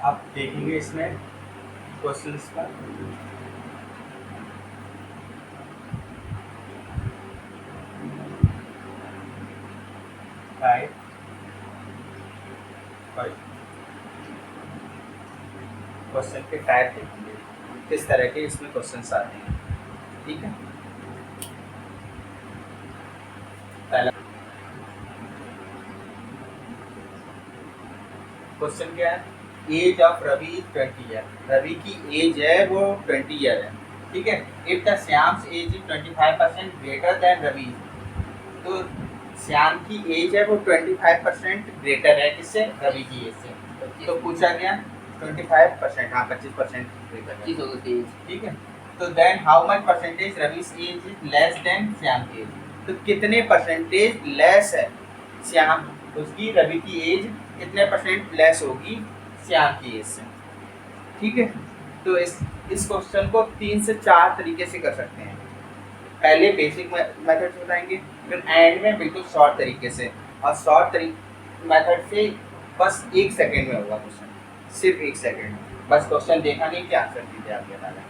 आप देखेंगे इसमें क्वेश्चंस का टाइप क्वेश्चन के टाइप देखेंगे किस तरह के इसमें क्वेश्चंस आते हैं। ठीक है, पहला क्वेश्चन क्या है, age of Ravi 20 year. Ravi की एज है वो 20 ईयर है। ठीक है, if the Shyam's age is 25% greater than Ravi, तो श्याम की एज है वो 25% ग्रेटर है किससे, रवि की एज से। तो पूछा गया 25%, हाँ 25% ग्रेटर है। ठीक है, तो then how much percentage Ravi age is less than Shyam की एज। तो कितने परसेंटेज लेस है श्याम, उसकी रवि की एज कितने परसेंट लेस होगी श्याम की एज से। ठीक है, तो इस क्वेश्चन को 3 से 4 तरीके से कर सकते हैं। पहले बेसिक मेथड बताएंगे, फिर एंड में बिल्कुल शॉर्ट तरीके से, और शॉर्ट मेथड से बस 1 सेकेंड में होगा क्वेश्चन, सिर्फ 1 सेकेंड। बस क्वेश्चन देखा नहीं कि आंसर दीजिए आप बताना।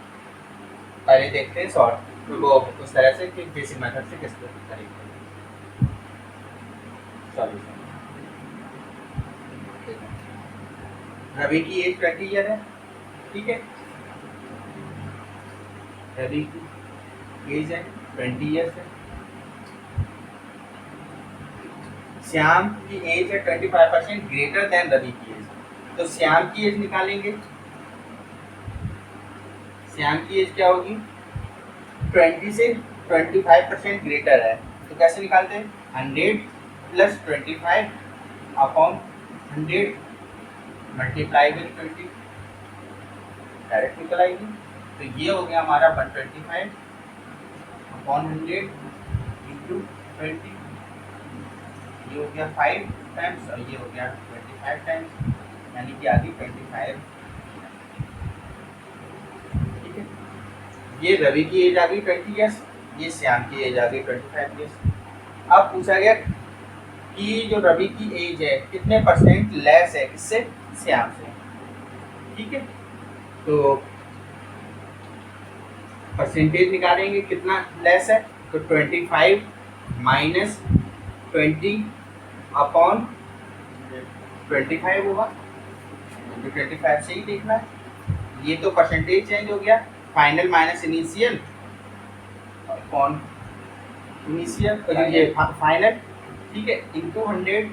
पहले देखते हैं शॉर्ट वो उस तरह से कि बेसिक मेथड से किस तरीके सॉल्यूशन। रवि की एज 20 ईयर है। ठीक है, रवि की एज है 20 ईयर्स है। श्याम की एज है 25% ग्रेटर देन रवि की एज। तो श्याम की एज निकालेंगे। श्याम की एज क्या होगी, 20 से 25% ग्रेटर है, तो कैसे निकालते हैं, 100 + 25 अपॉन 100 मल्टीप्लाई विद 20, डायरेक्ट निकल आएगी। तो ये हो गया हमारा 125 अपॉन 100 इंटू 20, ये हो गया 5 टाइम्स और ये हो गया 25 टाइम्स, यानी कि आगे 25। ठीक है, ये रवि की एज आ गई 20 ईयर्स, ये श्याम की एज आ गई 25 ईयर्स। अब पूछा गया कि जो रवि की एज है कितने परसेंट लेस है किससे, श्याम से। ठीक है, तो परसेंटेज निकालेंगे कितना लेस है, तो 25 माइनस 20 अपॉन 25 होगा, तो 25 से ही देखना है। ये तो परसेंटेज चेंज हो गया, final minus initial upon initial, ये फाइनल। ठीक है, इंटू 100,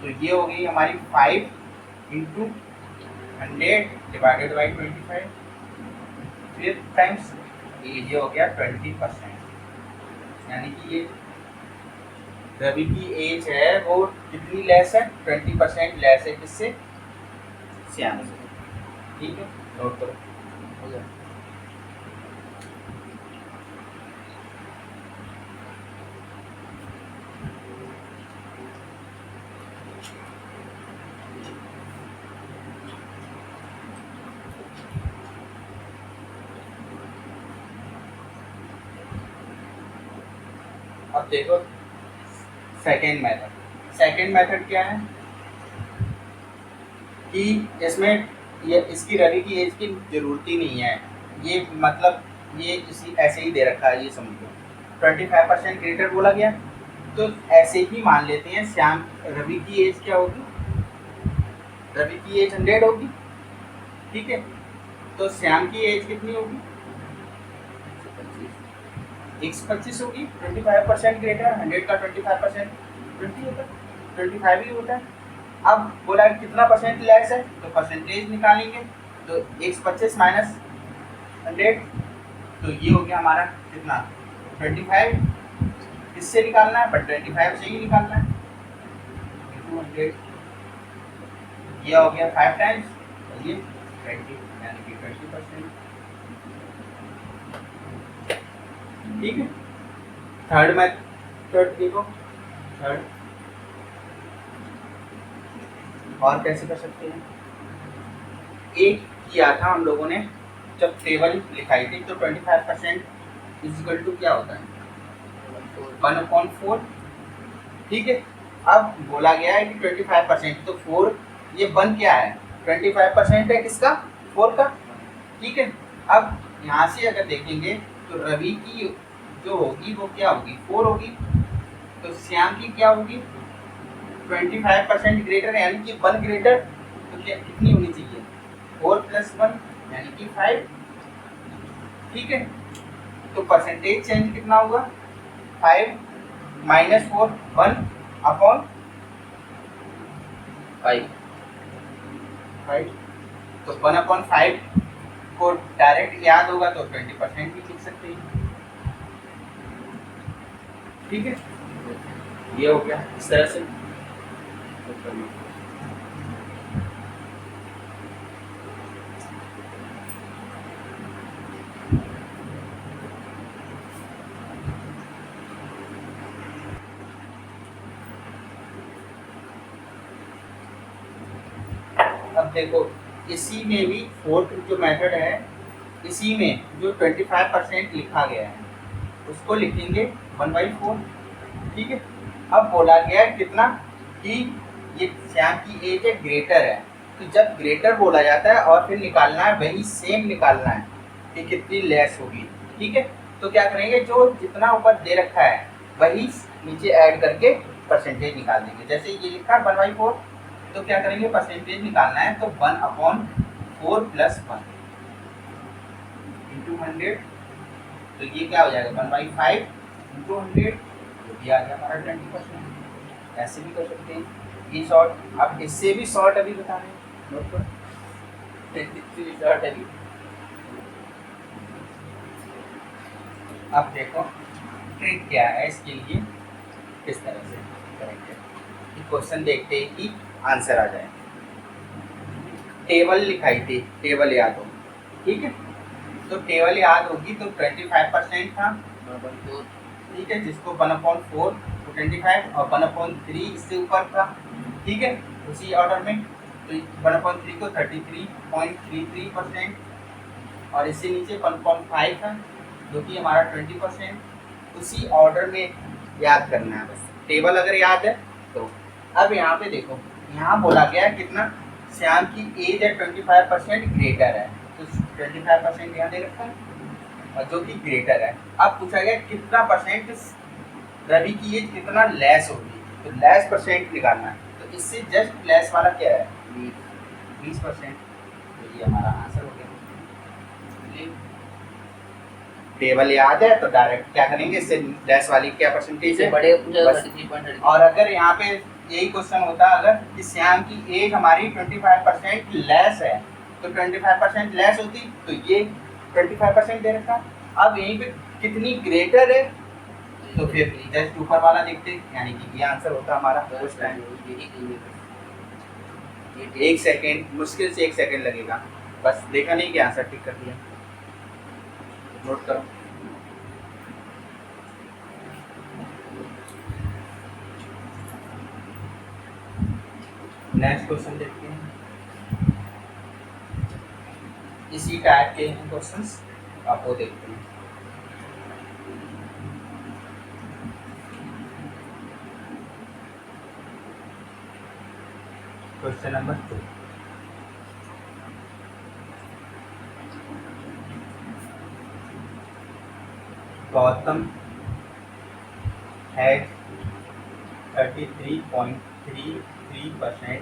तो ये हो गई हमारी 5 इंटू 100 डिवाइडेड बाई 25, फिर टाइम्स ये हो गया 20%, यानी कि ये रवि की एज है वो कितनी लेस है, 20% लेस है किससे, श्याम से। ठीक है, नोट करो, हो गया। अब देखो सेकेंड मेथड क्या है कि इसमें ये इसकी रवि की एज की जरूरत ही नहीं है, ये मतलब ये इसी ऐसे ही दे रखा है, ये समझो 25% ग्रेटर बोला गया, तो ऐसे ही मान लेते हैं श्याम रवि की एज क्या होगी, रवि की एज 100 होगी। ठीक है, तो श्याम की एज कितनी होगी, 125 होगी। 25% ग्रेटर, 100 का 25% 20 होता है, 25 ही होता है। अब बोला कितना परसेंट लेस है, तो परसेंटेज निकालेंगे, तो 125 माइनस 100, तो ये हो गया हमारा कितना 25, इससे निकालना है बट 25 से ही निकालना है, 100, ये हो गया 5 टाइम्स, और ये 20, यानी कि 20%। ठीक है, थर्ड मेथड देखो, थर्ड और कैसे कर सकते हैं, एक किया था हम लोगों ने जब टेबल लिखाई थी, तो 25% इजिकल टू क्या होता है, 1/4। ठीक है, अब बोला गया है कि 25%, तो 4 ये 1 क्या है, 25% है किसका, 4 का, ठीक है। अब यहाँ से अगर देखेंगे तो रवि की जो होगी वो क्या होगी, 4 होगी, तो श्याम की क्या होगी, 25% ग्रेटर यानी कि 1 ग्रेटर, तो क्या कितनी होनी चाहिए, 4 + 1 यानी कि 5, ठीक है। तो परसेंटेज चेंज कितना होगा, 5 - 4 1/5, तो 1/5 को डायरेक्ट याद होगा तो 20% भी लिख सकते हैं, ठीक है। ये हो गया इस तरह से। अब देखो इसी में भी फोर्थ जो मेथड है, इसी में जो 25% लिखा गया है उसको लिखेंगे 1/4, ठीक है। अब बोला गया है कितना, कि ये श्याम की एज है ग्रेटर है, तो जब ग्रेटर बोला जाता है और फिर निकालना है वही सेम निकालना है कि कितनी लेस होगी, ठीक है। तो क्या करेंगे, जो जितना ऊपर दे रखा है वही नीचे ऐड करके परसेंटेज निकाल देंगे। जैसे ये लिखा है 1/4, तो क्या करेंगे, परसेंटेज निकालना है तो 1/4 + 1 × 100, तो ये क्या हो जाएगा 1/5 × 100, जो भी आ गया हमारा 20%। ऐसे भी कर सकते हैं, ये शॉर्ट। अब इससे भी शॉर्ट अभी बता रहे हैं, नोट करो, इससे भी शॉर्ट अभी। अब देखो ट्रिक क्या है इसके लिए, किस तरह से करेंगे, क्वेश्चन देखते ही कि आंसर आ जाए। टेबल लिखाई थी, टेबल याद हो, ठीक है। तो टेबल याद होगी तो 25% था, ठीक है, जिसको 1/4 तो 25 और 1/3 इससे ऊपर था, ठीक है, उसी ऑर्डर में। तो 1/3 को 33.33% और इससे नीचे 1/5 था जो कि हमारा 20%, उसी ऑर्डर में याद करना है बस। टेबल अगर याद है तो। अब यहाँ पे देखो, यहाँ बोला गया है कितना, श्याम की एज है 25% ग्रेटर है, तो 25% यहाँ दे रखा है और जो कि ग्रेटर है। अब पूछा गया कितना परसेंट रवि की एज कितना लेस होगी, तो लेस परसेंट निकालना है, तो इससे जस्ट लेस वाला क्या है 20%, तो ये हमारा आंसर हो गया। टेबल याद है तो डायरेक्ट क्या करेंगे, इससे लेस वाली क्या परसेंटेज है, बड़े और अगर यहाँ पे यही क्वेश्चन होता अगर कि श्याम की एज हमारी 25% लेस है, तो 25% लेस होती तो ये 25% दे रखा। अब यहीं पे कितनी ग्रेटर है, तो फिर जस्ट ऊपर वाला देखते, यानी कि ये आंसर होता हमारा उस टाइम। 1 सेकेंड, मुश्किल से 1 सेकेंड लगेगा, बस देखा नहीं कि आंसर टिक कर दिया, नोट करो। नेक्स्ट क्वेश्चन देखते हैं, इसी टाइप के हैं क्वेश्चंस, आप वो देखते हैं। क्वेश्चन नंबर 2, गौतम हैज 33.33%,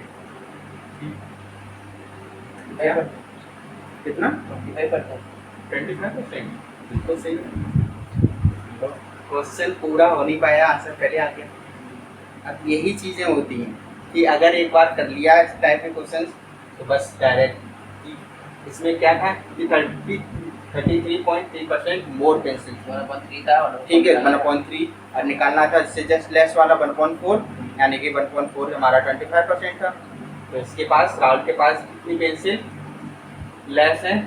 कितना 25%, बिल्कुल सही। क्वेश्चन पूरा हो नहीं पाया, आंसर पहले आ गया। अब यही चीज़ें होती हैं कि अगर एक बार कर लिया इस टाइप के क्वेश्चन तो बस डायरेक्ट। इसमें क्या था कि 33.3% मोर पेंसिल, 1/3 था, ठीक है, 1/3 और निकालना था इससे जस्ट लेस वाला 1/4, यानी कि 1/4 हमारा 25% था। तो इसके पास, राहुल के पास कितनी पेंसिल लेस है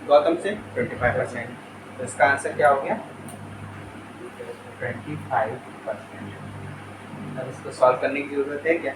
गौतम से, 25%, तो इसका आंसर क्या हो गया 25%। अब इसको सॉल्व करने की जरूरत है क्या?